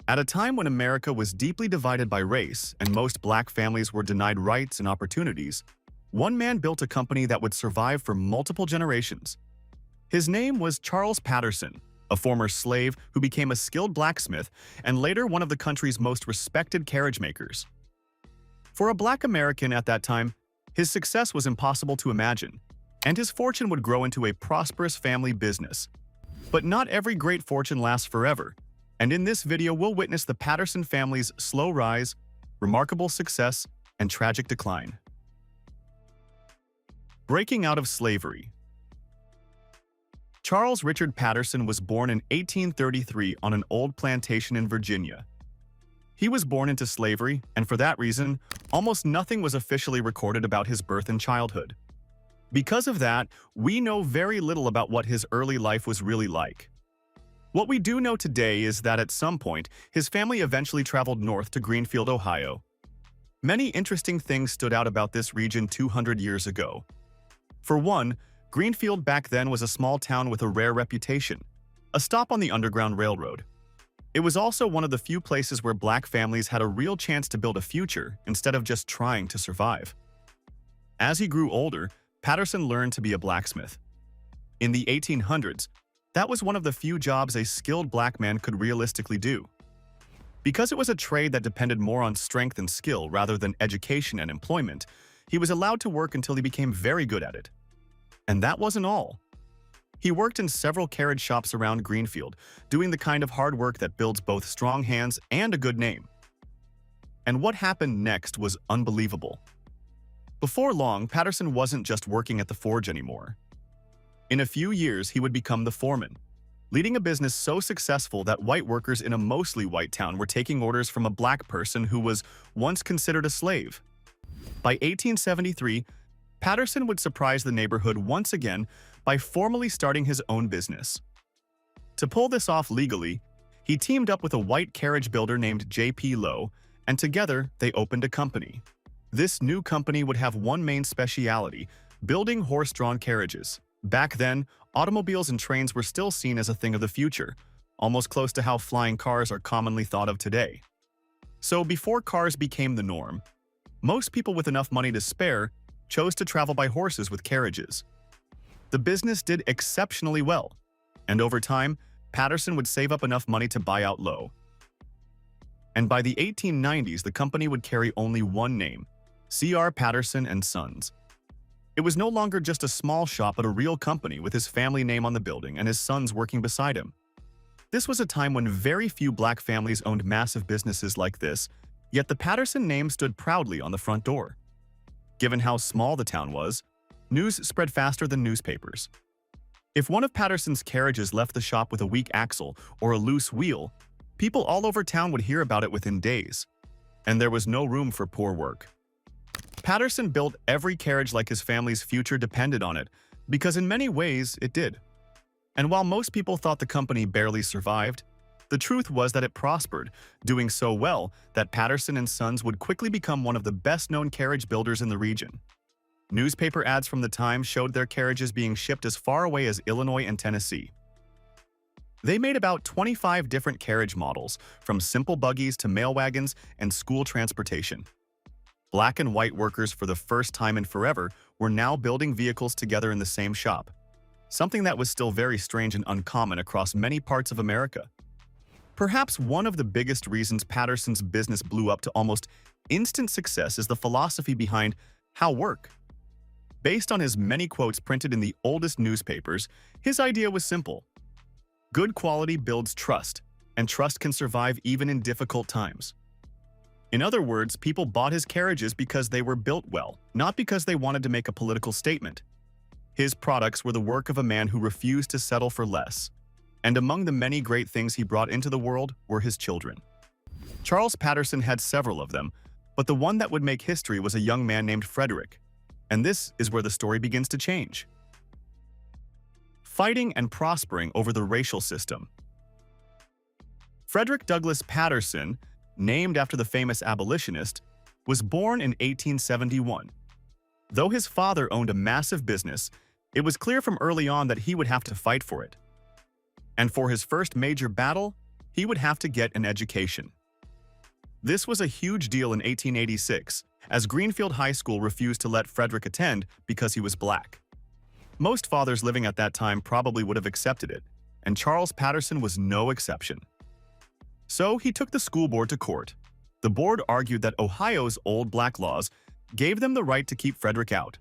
At a time when America was deeply divided by race and most black families were denied rights and opportunities, one man built a company that would survive for multiple generations. His name was Charles Patterson, a former slave who became a skilled blacksmith and later one of the country's most respected carriage makers. For a black American at that time, his success was impossible to imagine, and his fortune would grow into a prosperous family business. But not every great fortune lasts forever, and in this video we'll witness the Patterson family's slow rise, remarkable success, and tragic decline. Breaking out of slavery. Charles Richard Patterson was born in 1833 on an old plantation in Virginia. He was born into slavery, and for that reason, almost nothing was officially recorded about his birth and childhood. Because of that, we know very little about what his early life was really like. What we do know today is that at some point, his family eventually traveled north to Greenfield, Ohio. Many interesting things stood out about this region 200 years ago. For one, Greenfield back then was a small town with a rare reputation, a stop on the Underground Railroad. It was also one of the few places where black families had a real chance to build a future instead of just trying to survive. As he grew older, Patterson learned to be a blacksmith. In the 1800s, that was one of the few jobs a skilled black man could realistically do. Because it was a trade that depended more on strength and skill rather than education and employment, he was allowed to work until he became very good at it. And that wasn't all. He worked in several carriage shops around Greenfield, doing the kind of hard work that builds both strong hands and a good name. And what happened next was unbelievable. Before long, Patterson wasn't just working at the forge anymore. In a few years, he would become the foreman, leading a business so successful that white workers in a mostly white town were taking orders from a black person who was once considered a slave. By 1873, Patterson would surprise the neighborhood once again by formally starting his own business. To pull this off legally, he teamed up with a white carriage builder named J.P. Lowe, and together they opened a company. This new company would have one main specialty: building horse-drawn carriages. Back then, automobiles and trains were still seen as a thing of the future, almost close to how flying cars are commonly thought of today. So before cars became the norm, most people with enough money to spare chose to travel by horses with carriages. The business did exceptionally well, and over time, Patterson would save up enough money to buy out Lowe. And by the 1890s, the company would carry only one name: C.R. Patterson and Sons. It was no longer just a small shop but a real company with his family name on the building and his sons working beside him. This was a time when very few black families owned massive businesses like this, yet the Patterson name stood proudly on the front door. Given how small the town was, news spread faster than newspapers. If one of Patterson's carriages left the shop with a weak axle or a loose wheel, people all over town would hear about it within days. And there was no room for poor work. Patterson built every carriage like his family's future depended on it, because in many ways it did. And while most people thought the company barely survived, the truth was that it prospered, doing so well that Patterson and Sons would quickly become one of the best-known carriage builders in the region. Newspaper ads from the time showed their carriages being shipped as far away as Illinois and Tennessee. They made about 25 different carriage models, from simple buggies to mail wagons and school transportation. Black and white workers for the first time in forever were now building vehicles together in the same shop, something that was still very strange and uncommon across many parts of America. Perhaps one of the biggest reasons Patterson's business blew up to almost instant success is the philosophy behind how work. Based on his many quotes printed in the oldest newspapers, his idea was simple: good quality builds trust, and trust can survive even in difficult times. In other words, people bought his carriages because they were built well, not because they wanted to make a political statement. His products were the work of a man who refused to settle for less. And among the many great things he brought into the world were his children. Charles Patterson had several of them, but the one that would make history was a young man named Frederick. And this is where the story begins to change. Fighting and prospering over the racial system. Frederick Douglass Patterson, named after the famous abolitionist, was born in 1871. Though his father owned a massive business, it was clear from early on that he would have to fight for it. And for his first major battle, he would have to get an education. This was a huge deal in 1886, as Greenfield High School refused to let Frederick attend because he was black. Most fathers living at that time probably would have accepted it, and Charles Patterson was no exception. So he took the school board to court. The board argued that Ohio's old black laws gave them the right to keep Frederick out.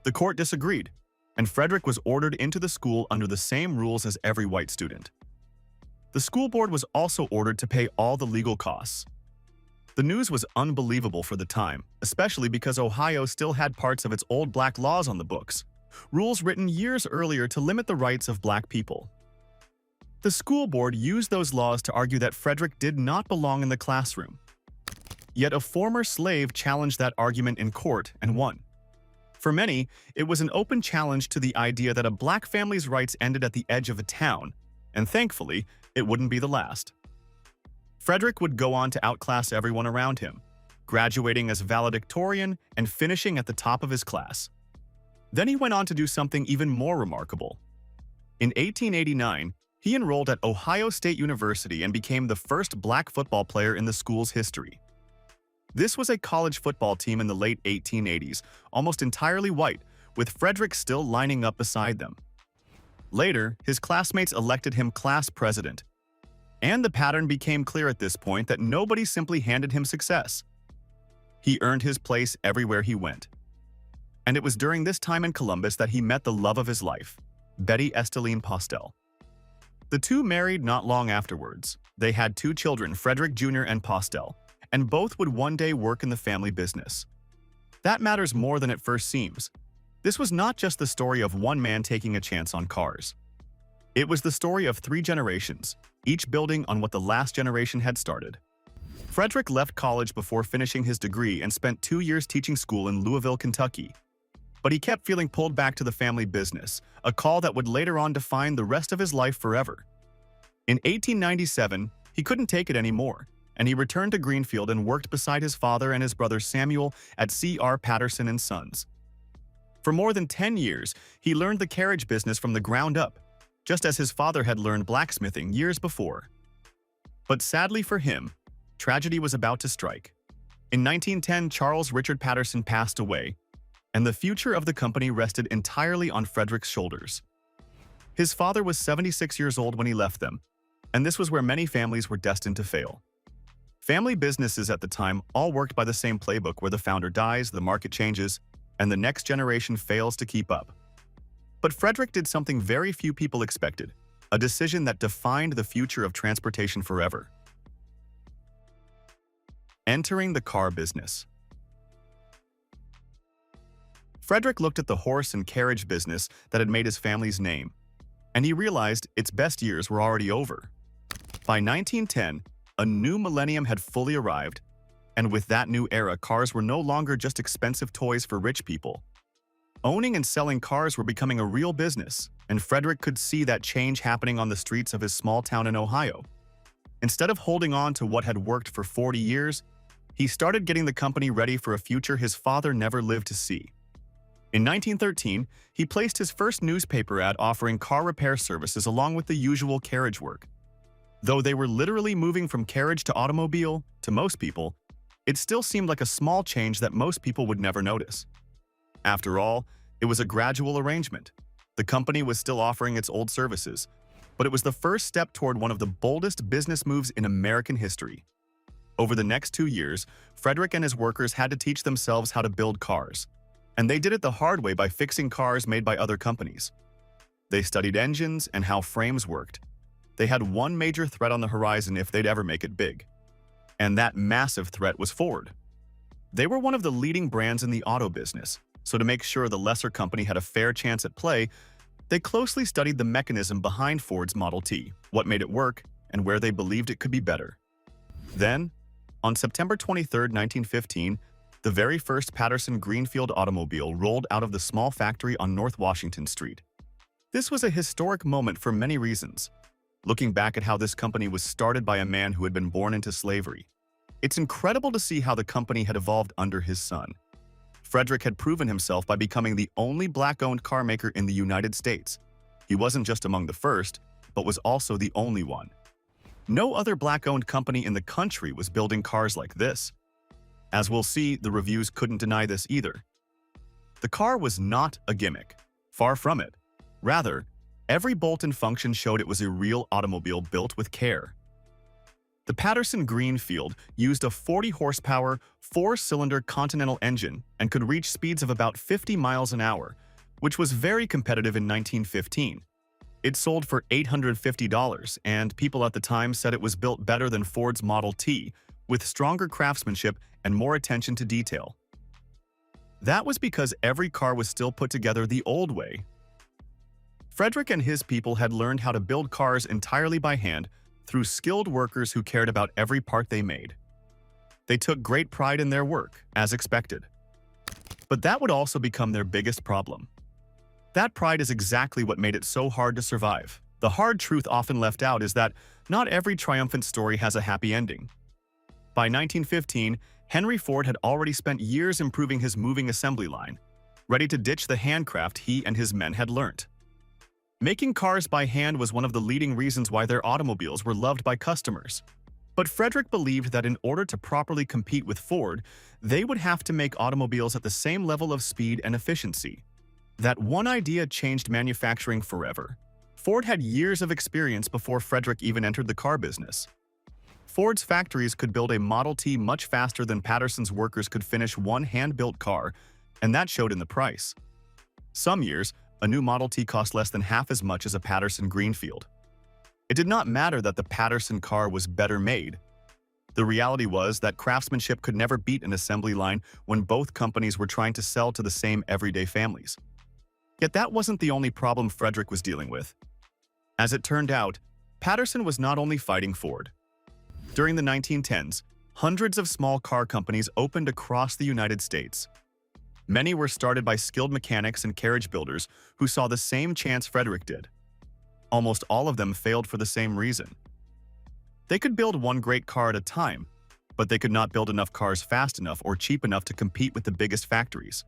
The court disagreed, and Frederick was ordered into the school under the same rules as every white student. The school board was also ordered to pay all the legal costs. The news was unbelievable for the time, especially because Ohio still had parts of its old black laws on the books, rules written years earlier to limit the rights of black people. The school board used those laws to argue that Frederick did not belong in the classroom. Yet a former slave challenged that argument in court and won. For many, it was an open challenge to the idea that a black family's rights ended at the edge of a town, and thankfully, it wouldn't be the last. Frederick would go on to outclass everyone around him, graduating as valedictorian and finishing at the top of his class. Then he went on to do something even more remarkable. In 1889, he enrolled at Ohio State University and became the first black football player in the school's history. This was a college football team in the late 1880s, almost entirely white, with Frederick still lining up beside them. Later, his classmates elected him class president, and the pattern became clear at this point that nobody simply handed him success. He earned his place everywhere he went. And it was during this time in Columbus that he met the love of his life, Betty Esteline Postel. The two married not long afterwards. They had two children, Frederick Jr. and Postel, and both would one day work in the family business. That matters more than it first seems. This was not just the story of one man taking a chance on cars. It was the story of three generations, each building on what the last generation had started. Frederick left college before finishing his degree and spent 2 years teaching school in Louisville, Kentucky. But he kept feeling pulled back to the family business, a call that would later on define the rest of his life forever. In 1897, he couldn't take it anymore, and he returned to Greenfield and worked beside his father and his brother Samuel at C.R. Patterson and Sons. For more than 10 years, he learned the carriage business from the ground up, just as his father had learned blacksmithing years before. But sadly for him, tragedy was about to strike. In 1910, Charles Richard Patterson passed away, and the future of the company rested entirely on Frederick's shoulders. His father was 76 years old when he left them, and this was where many families were destined to fail. Family businesses at the time all worked by the same playbook where the founder dies, the market changes, and the next generation fails to keep up. But Frederick did something very few people expected, a decision that defined the future of transportation forever. Entering the car business. Frederick looked at the horse and carriage business that had made his family's name, and he realized its best years were already over. By 1910, a new millennium had fully arrived, and with that new era, cars were no longer just expensive toys for rich people. Owning and selling cars were becoming a real business, and Frederick could see that change happening on the streets of his small town in Ohio. Instead of holding on to what had worked for 40 years, he started getting the company ready for a future his father never lived to see. In 1913, he placed his first newspaper ad offering car repair services along with the usual carriage work. Though they were literally moving from carriage to automobile, to most people, it still seemed like a small change that most people would never notice. After all, it was a gradual arrangement. The company was still offering its old services, but it was the first step toward one of the boldest business moves in American history. Over the next 2 years, Frederick and his workers had to teach themselves how to build cars, and they did it the hard way by fixing cars made by other companies. They studied engines and how frames worked. They had one major threat on the horizon if they'd ever make it big. And that massive threat was Ford. They were one of the leading brands in the auto business, so to make sure the lesser company had a fair chance at play, they closely studied the mechanism behind Ford's Model T, what made it work, and where they believed it could be better. Then, on September 23, 1915, the very first Patterson Greenfield automobile rolled out of the small factory on North Washington Street. This was a historic moment for many reasons. Looking back at how this company was started by a man who had been born into slavery, it's incredible to see how the company had evolved under his son. Frederick had proven himself by becoming the only black-owned car maker in the United States. He wasn't just among the first, but was also the only one. No other black-owned company in the country was building cars like this. As we'll see, the reviews couldn't deny this either. The car was not a gimmick. Far from it. Rather, every bolt and function showed it was a real automobile built with care. The Patterson Greenfield used a 40-horsepower, 4-cylinder Continental engine and could reach speeds of about 50 miles an hour, which was very competitive in 1915. It sold for $850, and people at the time said it was built better than Ford's Model T, with stronger craftsmanship and more attention to detail. That was because every car was still put together the old way. Frederick and his people had learned how to build cars entirely by hand through skilled workers who cared about every part they made. They took great pride in their work, as expected. But that would also become their biggest problem. That pride is exactly what made it so hard to survive. The hard truth often left out is that not every triumphant story has a happy ending. By 1915, Henry Ford had already spent years improving his moving assembly line, ready to ditch the handcraft he and his men had learnt. Making cars by hand was one of the leading reasons why their automobiles were loved by customers. But Frederick believed that in order to properly compete with Ford, they would have to make automobiles at the same level of speed and efficiency. That one idea changed manufacturing forever. Ford had years of experience before Frederick even entered the car business. Ford's factories could build a Model T much faster than Patterson's workers could finish one hand-built car, and that showed in the price. Some years, a new Model T cost less than half as much as a Patterson Greenfield. It did not matter that the Patterson car was better made. The reality was that craftsmanship could never beat an assembly line when both companies were trying to sell to the same everyday families. Yet that wasn't the only problem Frederick was dealing with. As it turned out, Patterson was not only fighting Ford. During the 1910s, hundreds of small car companies opened across the United States. Many were started by skilled mechanics and carriage builders who saw the same chance Frederick did. Almost all of them failed for the same reason. They could build one great car at a time, but they could not build enough cars fast enough or cheap enough to compete with the biggest factories.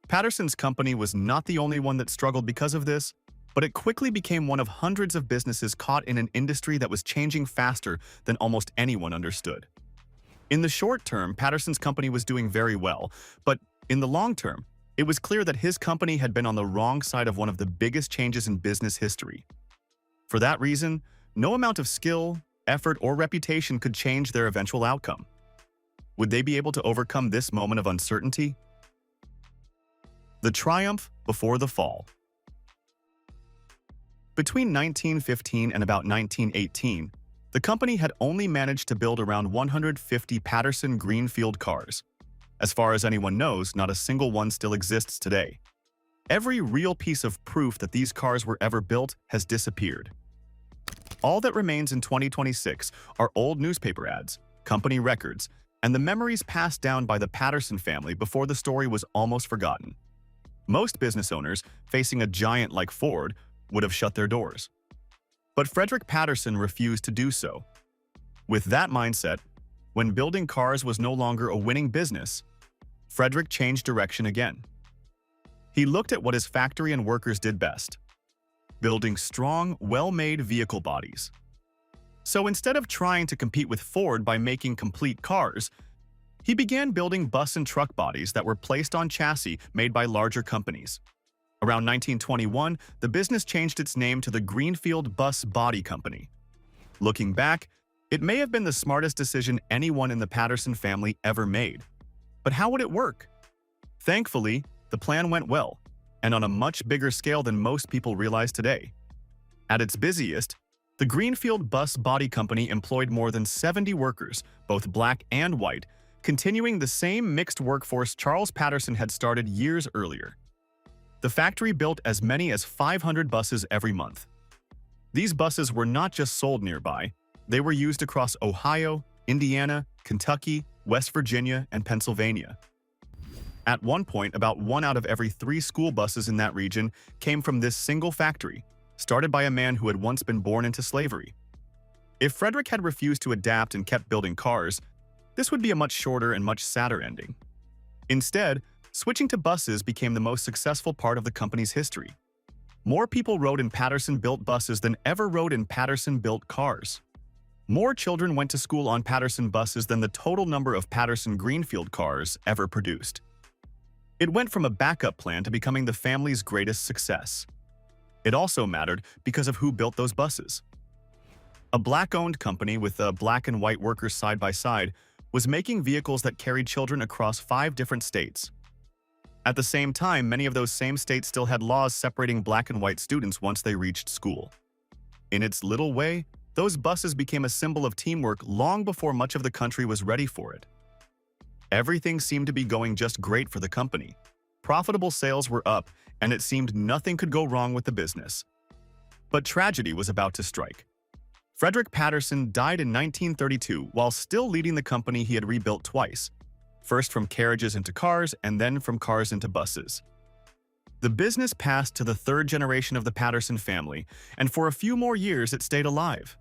Patterson's company was not the only one that struggled because of this, but it quickly became one of hundreds of businesses caught in an industry that was changing faster than almost anyone understood. In the short term, Patterson's company was doing very well, but in the long term, it was clear that his company had been on the wrong side of one of the biggest changes in business history. For that reason, no amount of skill, effort, or reputation could change their eventual outcome. Would they be able to overcome this moment of uncertainty? The triumph before the fall. Between 1915 and about 1918, the company had only managed to build around 150 Patterson Greenfield cars. As far as anyone knows, not a single one still exists today. Every real piece of proof that these cars were ever built has disappeared. All that remains in 2026 are old newspaper ads, company records, and the memories passed down by the Patterson family before the story was almost forgotten. Most business owners, facing a giant like Ford, would have shut their doors. But Frederick Patterson refused to do so. With that mindset, when building cars was no longer a winning business, Frederick changed direction again. He looked at what his factory and workers did best: building strong, well-made vehicle bodies. So instead of trying to compete with Ford by making complete cars, he began building bus and truck bodies that were placed on chassis made by larger companies. Around 1921, the business changed its name to the Greenfield Bus Body Company. Looking back, it may have been the smartest decision anyone in the Patterson family ever made. But how would it work? Thankfully, the plan went well, and on a much bigger scale than most people realize today. At its busiest, the Greenfield Bus Body Company employed more than 70 workers, both black and white, continuing the same mixed workforce Charles Patterson had started years earlier. The factory built as many as 500 buses every month. These buses were not just sold nearby, they were used across Ohio, Indiana, Kentucky, West Virginia, and Pennsylvania. At one point, about 1 out of every 3 school buses in that region came from this single factory, started by a man who had once been born into slavery. If Frederick had refused to adapt and kept building cars, this would be a much shorter and much sadder ending. Instead, switching to buses became the most successful part of the company's history. More people rode in Patterson-built buses than ever rode in Patterson-built cars. More children went to school on Patterson buses than the total number of Patterson Greenfield cars ever produced. It went from a backup plan to becoming the family's greatest success. It also mattered because of who built those buses. A black-owned company with black and white workers side by side was making vehicles that carried children across 5 different states. At the same time, many of those same states still had laws separating black and white students once they reached school. In its little way, those buses became a symbol of teamwork long before much of the country was ready for it. Everything seemed to be going just great for the company. Profitable sales were up, and it seemed nothing could go wrong with the business. But tragedy was about to strike. Frederick Patterson died in 1932 while still leading the company he had rebuilt twice, first from carriages into cars and then from cars into buses. The business passed to the 3rd generation of the Patterson family, and for a few more years it stayed alive.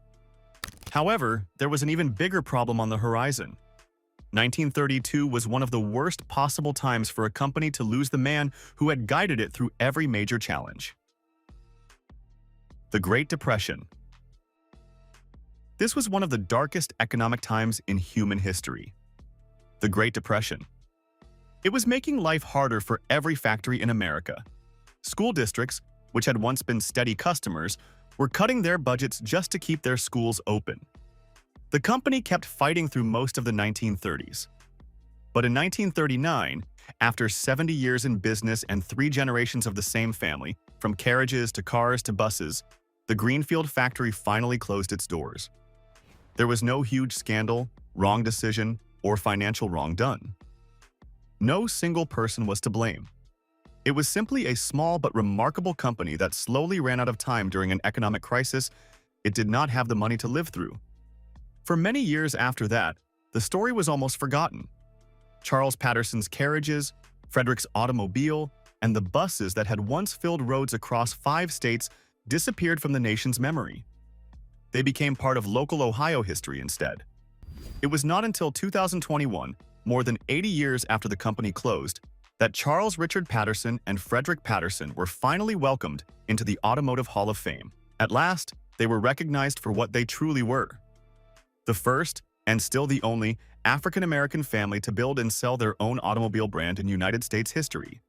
However, there was an even bigger problem on the horizon. 1932 was one of the worst possible times for a company to lose the man who had guided it through every major challenge. The Great Depression. This was one of the darkest economic times in human history. The Great Depression. It was making life harder for every factory in America. School districts, which had once been steady customers, were cutting their budgets just to keep their schools open. The company kept fighting through most of the 1930s. But in 1939, after 70 years in business and 3 generations of the same family, from carriages to cars to buses, the Greenfield factory finally closed its doors. There was no huge scandal, wrong decision, or financial wrong done. No single person was to blame. It was simply a small but remarkable company that slowly ran out of time during an economic crisis it did not have the money to live through. For many years after that, the story was almost forgotten. Charles Patterson's carriages, Frederick's automobile, and the buses that had once filled roads across 5 states disappeared from the nation's memory. They became part of local Ohio history instead. It was not until 2021, more than 80 years after the company closed, that Charles Richard Patterson and Frederick Patterson were finally welcomed into the Automotive Hall of Fame. At last, they were recognized for what they truly were. The first, and still the only, African-American family to build and sell their own automobile brand in United States history.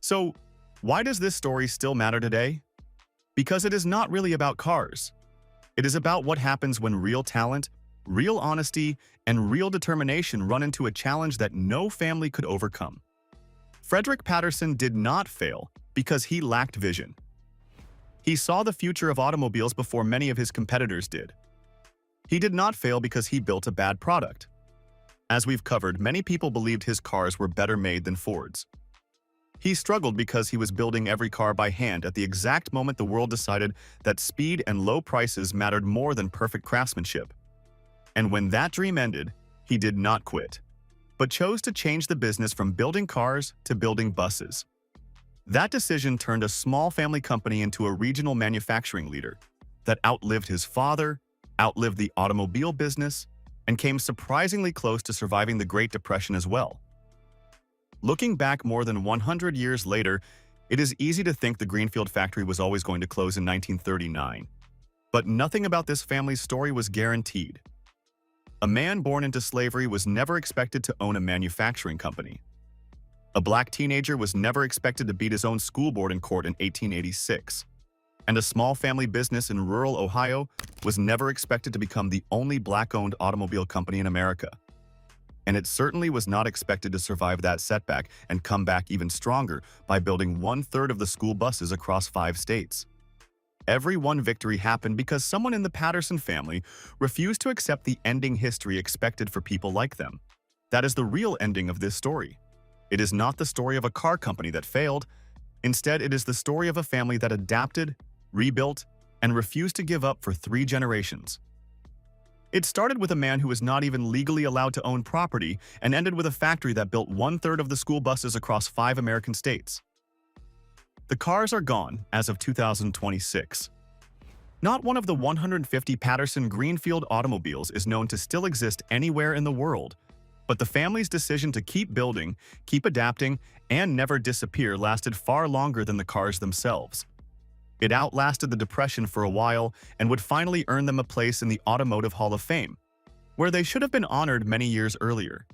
So, why does this story still matter today? Because it is not really about cars. It is about what happens when real talent, real honesty, and real determination run into a challenge that no family could overcome. Frederick Patterson did not fail because he lacked vision. He saw the future of automobiles before many of his competitors did. He did not fail because he built a bad product. As we've covered, many people believed his cars were better made than Ford's. He struggled because he was building every car by hand at the exact moment the world decided that speed and low prices mattered more than perfect craftsmanship. And when that dream ended, he did not quit, but chose to change the business from building cars to building buses. That decision turned a small family company into a regional manufacturing leader that outlived his father, outlived the automobile business, and came surprisingly close to surviving the Great Depression as well. Looking back more than 100 years later, it is easy to think the Greenfield factory was always going to close in 1939. But nothing about this family's story was guaranteed. A man born into slavery was never expected to own a manufacturing company. A black teenager was never expected to beat his own school board in court in 1886. And a small family business in rural Ohio was never expected to become the only black-owned automobile company in America. And it certainly was not expected to survive that setback and come back even stronger by building 1/3 of the school buses across 5 states. Every one victory happened because someone in the Patterson family refused to accept the ending history expected for people like them. That is the real ending of this story. It is not the story of a car company that failed. Instead, it is the story of a family that adapted, rebuilt, and refused to give up for 3 generations. It started with a man who was not even legally allowed to own property and ended with a factory that built 1/3 of the school buses across 5 American states. The cars are gone as of 2026. Not one of the 150 Patterson Greenfield automobiles is known to still exist anywhere in the world, but the family's decision to keep building, keep adapting, and never disappear lasted far longer than the cars themselves. It outlasted the Depression for a while and would finally earn them a place in the Automotive Hall of Fame, where they should have been honored many years earlier.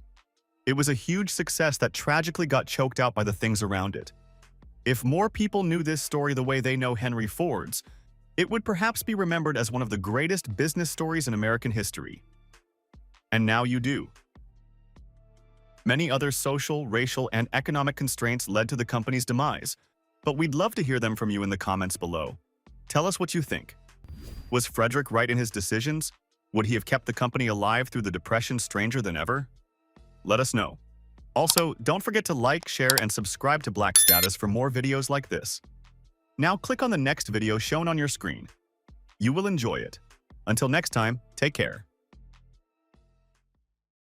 It was a huge success that tragically got choked out by the things around it. If more people knew this story the way they know Henry Ford's, it would perhaps be remembered as one of the greatest business stories in American history. And now you do. Many other social, racial, and economic constraints led to the company's demise, but we'd love to hear them from you in the comments below. Tell us what you think. Was Frederick right in his decisions? Would he have kept the company alive through the Depression stranger than ever? Let us know. Also, don't forget to like, share, and subscribe to Black Status for more videos like this. Now click on the next video shown on your screen. You will enjoy it. Until next time, take care.